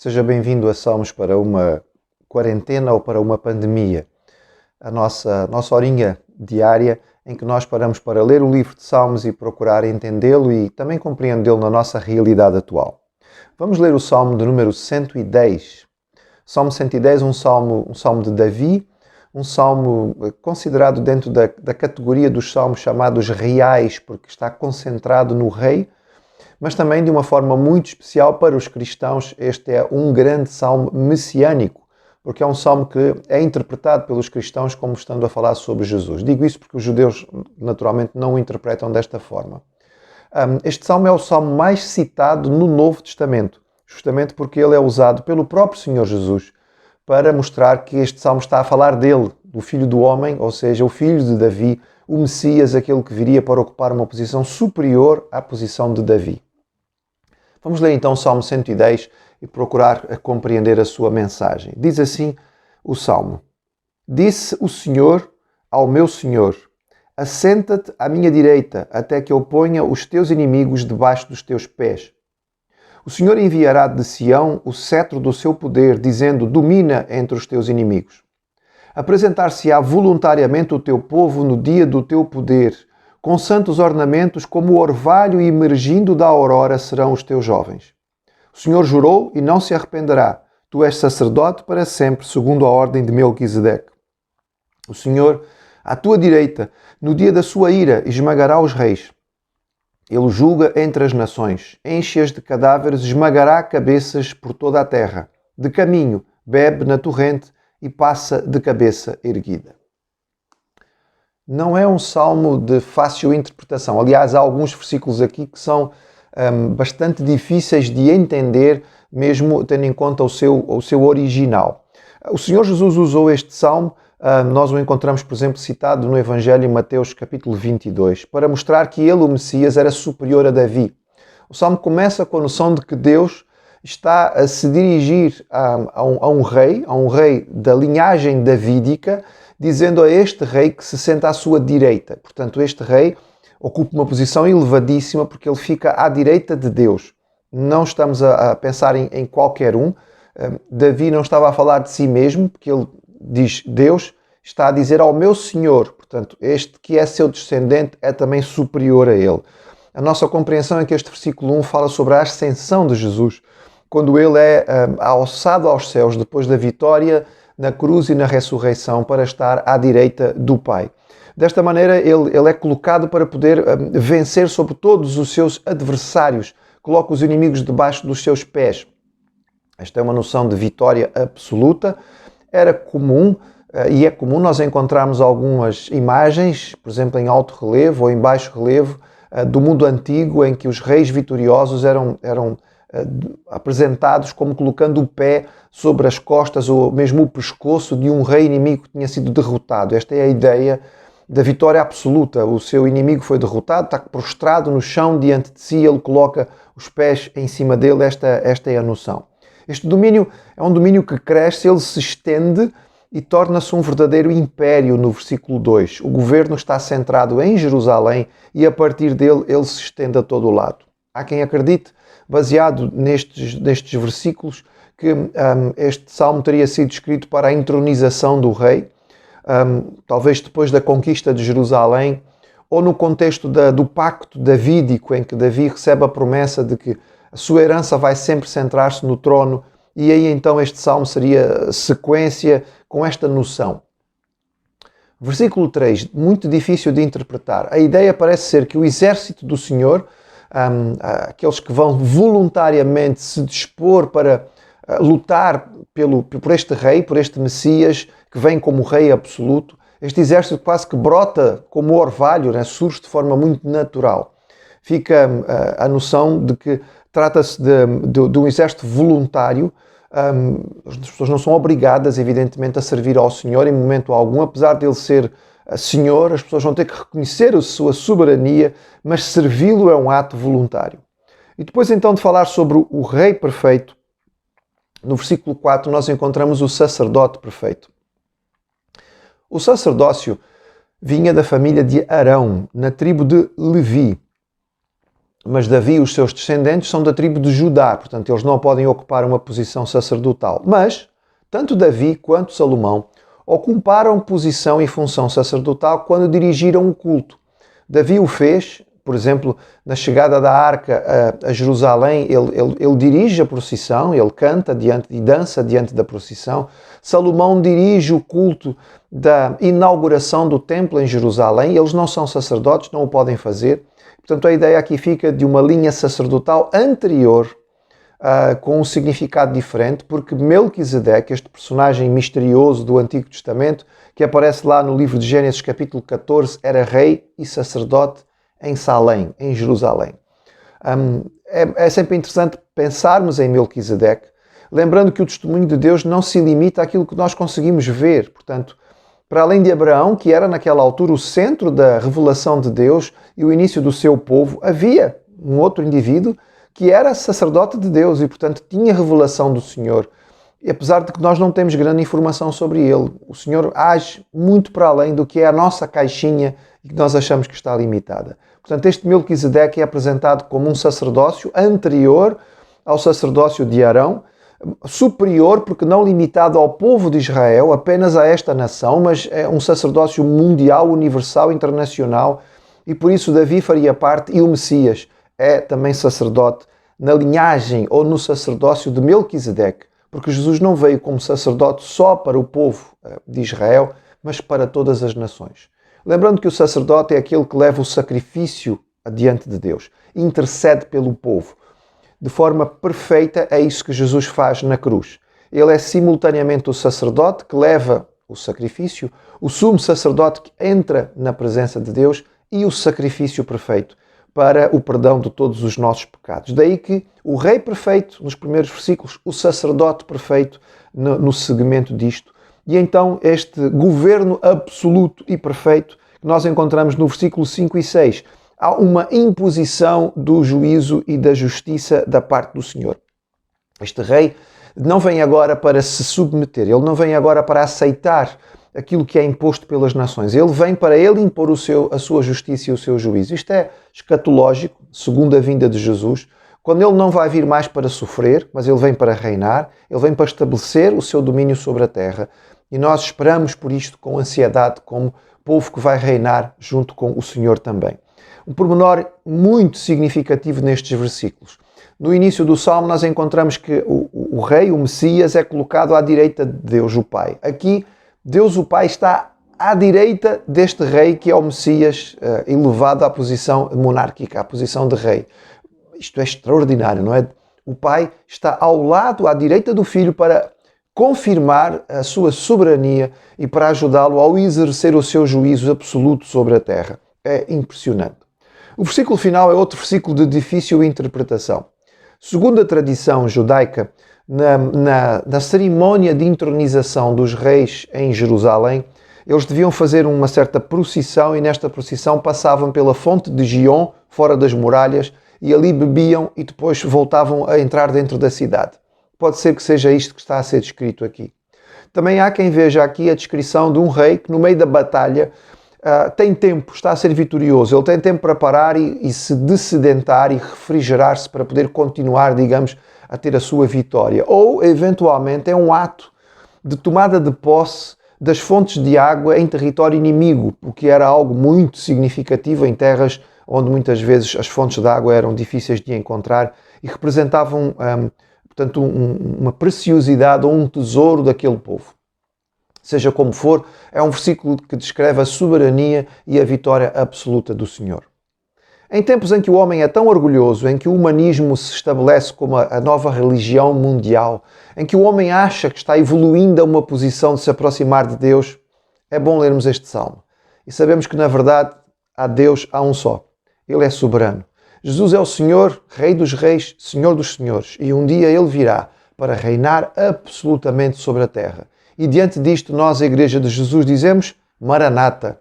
Seja bem-vindo a Salmos para uma quarentena ou para uma pandemia. A nossa horinha diária em que nós paramos para ler o livro de Salmos e procurar entendê-lo e também compreendê-lo na nossa realidade atual. Vamos ler o Salmo de número 110. Salmo 110, um salmo de Davi, um salmo considerado dentro da categoria dos salmos chamados reais, porque está concentrado no rei, mas também de uma forma muito especial para os cristãos. Este é um grande salmo messiânico, porque é um salmo que é interpretado pelos cristãos como estando a falar sobre Jesus. Digo isso porque os judeus naturalmente não o interpretam desta forma. Este salmo é o salmo mais citado no Novo Testamento, justamente porque ele é usado pelo próprio Senhor Jesus para mostrar que este salmo está a falar dele, do Filho do Homem, ou seja, o Filho de Davi, o Messias, aquele que viria para ocupar uma posição superior à posição de Davi. Vamos ler então o Salmo 110 e procurar compreender a sua mensagem. Diz assim o Salmo: Disse o Senhor ao meu Senhor: Assenta-te à minha direita, até que eu ponha os teus inimigos debaixo dos teus pés. O Senhor enviará de Sião o cetro do seu poder, dizendo: Domina entre os teus inimigos. Apresentar-se-á voluntariamente o teu povo no dia do teu poder, com santos ornamentos, como o orvalho emergindo da aurora serão os teus jovens. O Senhor jurou e não se arrependerá. Tu és sacerdote para sempre, segundo a ordem de Melquisedeque. O Senhor, à tua direita, no dia da sua ira, esmagará os reis. Ele julga entre as nações, enche-as de cadáveres, esmagará cabeças por toda a terra. De caminho, bebe na torrente e passa de cabeça erguida. Não é um salmo de fácil interpretação. Aliás, há alguns versículos aqui que são bastante difíceis de entender, mesmo tendo em conta o seu original. O Senhor Jesus usou este salmo, nós o encontramos, por exemplo, citado no Evangelho em Mateus capítulo 22, para mostrar que ele, o Messias, era superior a Davi. O salmo começa com a noção de que Deus está a se dirigir a um rei da linhagem davídica, dizendo a este rei que se senta à sua direita. Portanto, este rei ocupa uma posição elevadíssima porque ele fica à direita de Deus. Não estamos a pensar em qualquer um. Davi não estava a falar de si mesmo, porque ele diz: Deus está a dizer ao meu Senhor. Portanto, este que é seu descendente é também superior a ele. A nossa compreensão é que este versículo 1 fala sobre a ascensão de Jesus, quando ele é alçado aos céus depois da vitória na cruz e na ressurreição para estar à direita do Pai. Desta maneira, ele é colocado para poder vencer sobre todos os seus adversários, coloca os inimigos debaixo dos seus pés. Esta é uma noção de vitória absoluta. Era comum, e é comum, nós encontrarmos algumas imagens, por exemplo, em alto relevo ou em baixo relevo, do mundo antigo, em que os reis vitoriosos eram apresentados como colocando o pé sobre as costas ou mesmo o pescoço de um rei inimigo que tinha sido derrotado. Esta é a ideia da vitória absoluta. O seu inimigo foi derrotado, está prostrado no chão diante de si, ele coloca os pés em cima dele. Esta é a noção. Este domínio é um domínio que cresce, ele se estende e torna-se um verdadeiro império no versículo 2. O governo está centrado em Jerusalém e a partir dele ele se estende a todo o lado. Há quem acredite, baseado nestes versículos, que este salmo teria sido escrito para a entronização do rei, talvez depois da conquista de Jerusalém, ou no contexto do pacto davídico, em que Davi recebe a promessa de que a sua herança vai sempre centrar-se no trono, e aí então este salmo seria sequência com esta noção. Versículo 3, muito difícil de interpretar. A ideia parece ser que o exército do Senhor, aqueles que vão voluntariamente se dispor para lutar por este rei, por este Messias, que vem como rei absoluto, este exército quase que brota como orvalho, né? Surge de forma muito natural. Fica a noção de que trata-se de um exército voluntário. As pessoas não são obrigadas, evidentemente, a servir ao Senhor em momento algum, apesar de ele ser Senhor, as pessoas vão ter que reconhecer a sua soberania, mas servi-lo é um ato voluntário. E depois então de falar sobre o rei perfeito, no versículo 4 nós encontramos o sacerdote perfeito. O sacerdócio vinha da família de Arão, na tribo de Levi. Mas Davi e os seus descendentes são da tribo de Judá, portanto eles não podem ocupar uma posição sacerdotal. Mas, tanto Davi quanto Salomão ocuparam posição e função sacerdotal quando dirigiram o culto. Davi o fez, por exemplo, na chegada da arca a Jerusalém, ele dirige a procissão, ele canta e dança diante da procissão. Salomão dirige o culto da inauguração do templo em Jerusalém. Eles não são sacerdotes, não o podem fazer. Portanto, a ideia aqui fica de uma linha sacerdotal anterior, com um significado diferente, porque Melquisedeque, este personagem misterioso do Antigo Testamento, que aparece lá no livro de Gênesis capítulo 14, era rei e sacerdote em Salém, em Jerusalém. É sempre interessante pensarmos em Melquisedeque, lembrando que o testemunho de Deus não se limita àquilo que nós conseguimos ver. Portanto, para além de Abraão, que era naquela altura o centro da revelação de Deus e o início do seu povo, havia um outro indivíduo que era sacerdote de Deus e, portanto, tinha revelação do Senhor. E apesar de que nós não temos grande informação sobre ele, o Senhor age muito para além do que é a nossa caixinha e que nós achamos que está limitada. Portanto, este Melquisedeque é apresentado como um sacerdócio anterior ao sacerdócio de Arão, superior porque não limitado ao povo de Israel, apenas a esta nação, mas é um sacerdócio mundial, universal, internacional, e por isso Davi faria parte, e o Messias é também sacerdote na linhagem ou no sacerdócio de Melquisedeque, porque Jesus não veio como sacerdote só para o povo de Israel, mas para todas as nações. Lembrando que o sacerdote é aquele que leva o sacrifício adiante de Deus, intercede pelo povo. De forma perfeita, é isso que Jesus faz na cruz. Ele é simultaneamente o sacerdote que leva o sacrifício, o sumo sacerdote que entra na presença de Deus e o sacrifício perfeito para o perdão de todos os nossos pecados. Daí que o rei perfeito, nos primeiros versículos, o sacerdote perfeito no segmento disto. E então este governo absoluto e perfeito que nós encontramos no versículo 5 e 6. Há uma imposição do juízo e da justiça da parte do Senhor. Este rei não vem agora para se submeter, ele não vem agora para aceitar aquilo que é imposto pelas nações. Ele vem para ele impor a sua justiça e o seu juízo. Isto é escatológico, segundo a vinda de Jesus, quando ele não vai vir mais para sofrer, mas ele vem para reinar, ele vem para estabelecer o seu domínio sobre a terra. E nós esperamos por isto com ansiedade, como povo que vai reinar junto com o Senhor também. Um pormenor muito significativo nestes versículos. No início do Salmo nós encontramos que o rei, o Messias, é colocado à direita de Deus o Pai. Aqui, Deus o Pai está à direita deste rei que é o Messias, elevado à posição monárquica, à posição de rei. Isto é extraordinário, não é? O Pai está ao lado, à direita do Filho, para confirmar a sua soberania e para ajudá-lo ao exercer o seu juízo absoluto sobre a terra. É impressionante. O versículo final é outro versículo de difícil interpretação. Segundo a tradição judaica, na cerimónia de entronização dos reis em Jerusalém, eles deviam fazer uma certa procissão e nesta procissão passavam pela fonte de Gion, fora das muralhas, e ali bebiam e depois voltavam a entrar dentro da cidade. Pode ser que seja isto que está a ser descrito aqui. Também há quem veja aqui a descrição de um rei que no meio da batalha tem tempo, está a ser vitorioso, ele tem tempo para parar e se dessedentar e refrigerar-se para poder continuar, digamos, a ter a sua vitória. Ou, eventualmente, é um ato de tomada de posse das fontes de água em território inimigo, o que era algo muito significativo em terras onde muitas vezes as fontes de água eram difíceis de encontrar e representavam, portanto, uma preciosidade ou um tesouro daquele povo. Seja como for, é um versículo que descreve a soberania e a vitória absoluta do Senhor. Em tempos em que o homem é tão orgulhoso, em que o humanismo se estabelece como a nova religião mundial, em que o homem acha que está evoluindo a uma posição de se aproximar de Deus, é bom lermos este salmo. E sabemos que, na verdade, Deus há um só. Ele é soberano. Jesus é o Senhor, Rei dos Reis, Senhor dos Senhores. E um dia Ele virá para reinar absolutamente sobre a terra. E diante disto, nós, a Igreja de Jesus, dizemos: Maranata,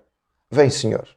vem Senhor.